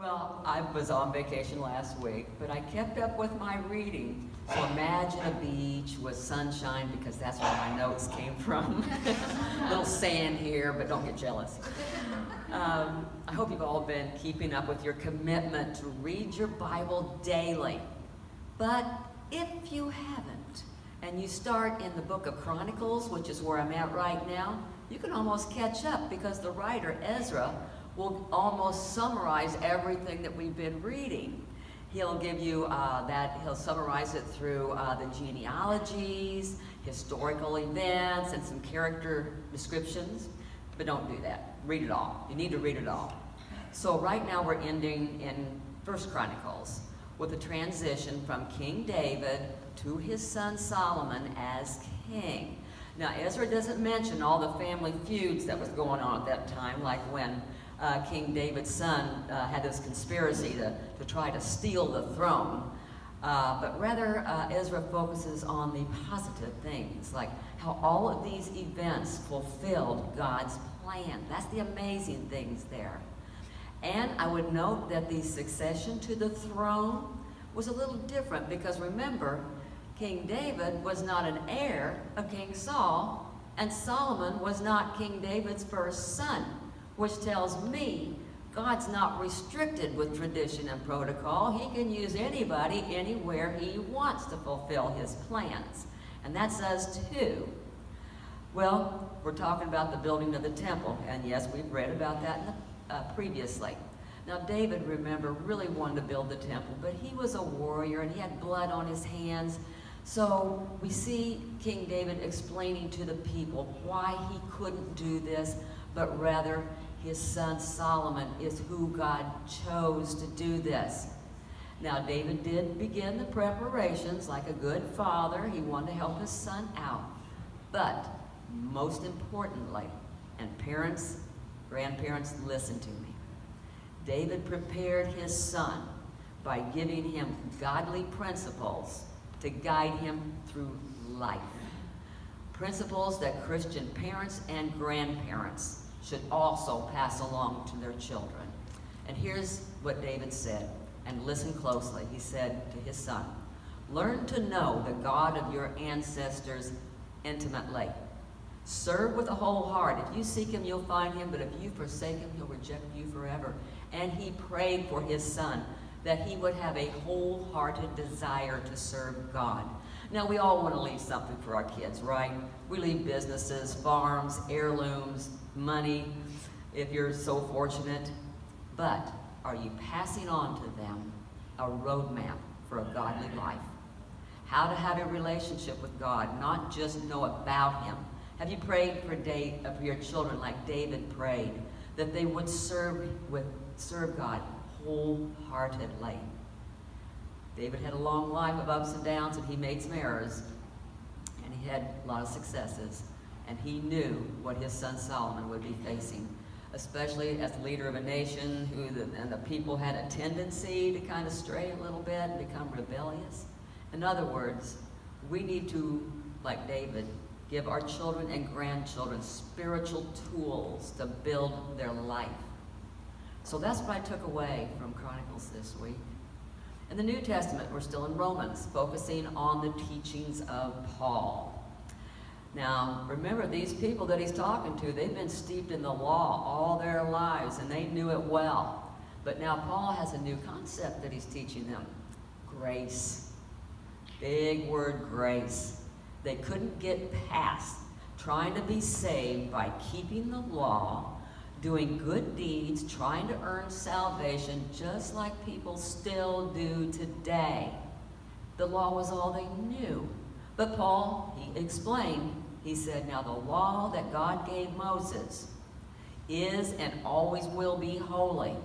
Well, I was on vacation last week, but I kept up with my reading. So imagine a beach with sunshine, because that's where my notes came from. Little sand here, but don't get jealous. I hope you've all been keeping up with your commitment to read your Bible daily. But if you haven't, and you start in the book of Chronicles, which is where I'm at right now, you can almost catch up, because the writer, Ezra, will almost summarize everything that we've been reading. He'll give you he'll summarize it through the genealogies, historical events, and some character descriptions. But don't do that. Read it all. You need to read it all. So right now we're ending in 1 Chronicles with a transition from King David to his son Solomon as king. Now Ezra doesn't mention all the family feuds that was going on at that time, like when King David's son had this conspiracy to try to steal the throne. But rather, Ezra focuses on the positive things, like how all of these events fulfilled God's plan. That's the amazing things there. And I would note that the succession to the throne was a little different, because remember, King David was not an heir of King Saul, and Solomon was not King David's first son, which tells me God's not restricted with tradition and protocol. He can use anybody, anywhere he wants to fulfill his plans. And that's us too. Well, we're talking about the building of the temple, and yes, we've read about that previously. Now David, remember, really wanted to build the temple, but he was a warrior and he had blood on his hands. So we see King David explaining to the people why he couldn't do this, but rather his son Solomon is who God chose to do this. Now David did begin the preparations like a good father. He wanted to help his son out. But most importantly, and parents, grandparents, listen to me, David prepared his son by giving him godly principles to guide him through life. Principles that Christian parents and grandparents should also pass along to their children. And here's what David said, and listen closely. He said to his son, "Learn to know the God of your ancestors intimately. Serve with a whole heart. If you seek him, you'll find him, but if you forsake him, he'll reject you forever." And he prayed for his son that he would have a wholehearted desire to serve God. Now, we all want to leave something for our kids, right? We leave businesses, farms, heirlooms, money, if you're so fortunate. But are you passing on to them a roadmap for a godly life? How to have a relationship with God, not just know about him. Have you prayed for your children like David prayed, that they would serve God wholeheartedly? David had a long life of ups and downs, and he made some errors, and he had a lot of successes, and he knew what his son Solomon would be facing, especially as leader of a nation and the people had a tendency to kind of stray a little bit and become rebellious. In other words, we need to, like David, give our children and grandchildren spiritual tools to build their life. So that's what I took away from Chronicles this week. In the New Testament, we're still in Romans, focusing on the teachings of Paul. Now, remember, these people that he's talking to, they've been steeped in the law all their lives, and they knew it well. But now Paul has a new concept that he's teaching them: grace. Big word, grace. They couldn't get past trying to be saved by keeping the law, doing good deeds, trying to earn salvation, just like people still do today. The law was all they knew. But Paul, he explained, he said, now the law that God gave Moses is and always will be holy,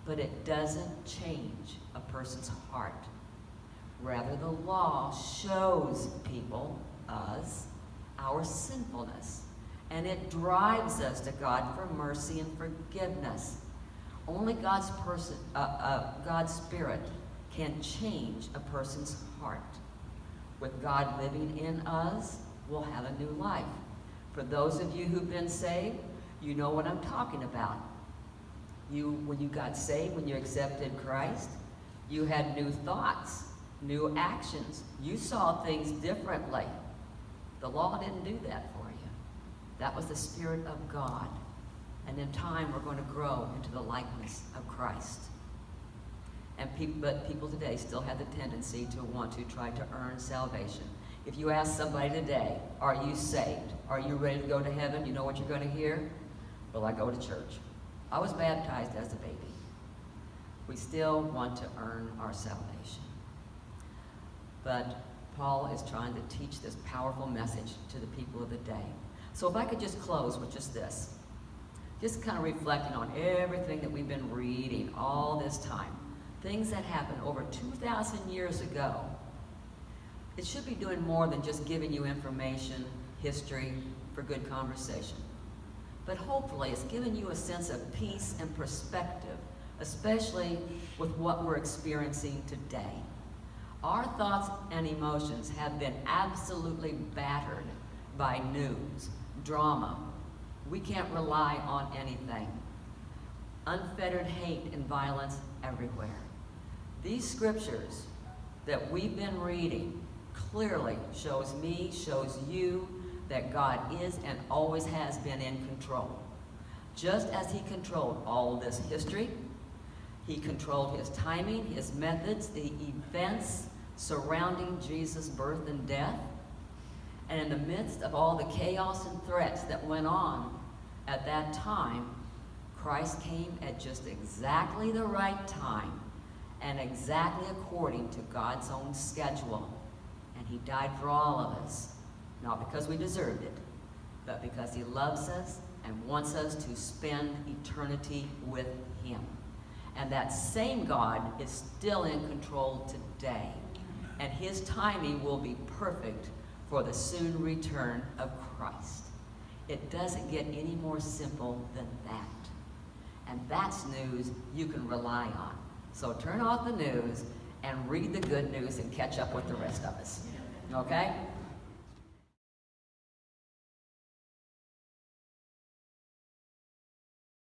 but it doesn't change a person's heart. Rather, the law shows people, us, our sinfulness, and it drives us to God for mercy and forgiveness. Only God's Spirit can change a person's heart. With God living in us, we'll have a new life. For those of you who've been saved, you know what I'm talking about. When you got saved, when you accepted Christ, you had new thoughts, new actions. You saw things differently. The law didn't do that for you. That was the Spirit of God. And in time, we're going to grow into the likeness of Christ. But people today still have the tendency to want to try to earn salvation. If you ask somebody today, are you saved? Are you ready to go to heaven? You know what you're going to hear? Well, I go to church. I was baptized as a baby. We still want to earn our salvation. But Paul is trying to teach this powerful message to the people of the day. So if I could just close with just this. Just kind of reflecting on everything that we've been reading all this time. Things that happened over 2,000 years ago. It should be doing more than just giving you information, history, for good conversation. But hopefully it's giving you a sense of peace and perspective, especially with what we're experiencing today. Our thoughts and emotions have been absolutely battered by news, drama. We can't rely on anything. Unfettered hate and violence everywhere. These scriptures that we've been reading clearly shows me, shows you, that God is and always has been in control. Just as he controlled all of this history, he controlled his timing, his methods, the events surrounding Jesus' birth and death. And in the midst of all the chaos and threats that went on at that time, Christ came at just exactly the right time and exactly according to God's own schedule. And he died for all of us, not because we deserved it, but because he loves us and wants us to spend eternity with him. And that same God is still in control today. And his timing will be perfect for the soon return of Christ. It doesn't get any more simple than that. And that's news you can rely on. So turn off the news and read the good news and catch up with the rest of us. Okay?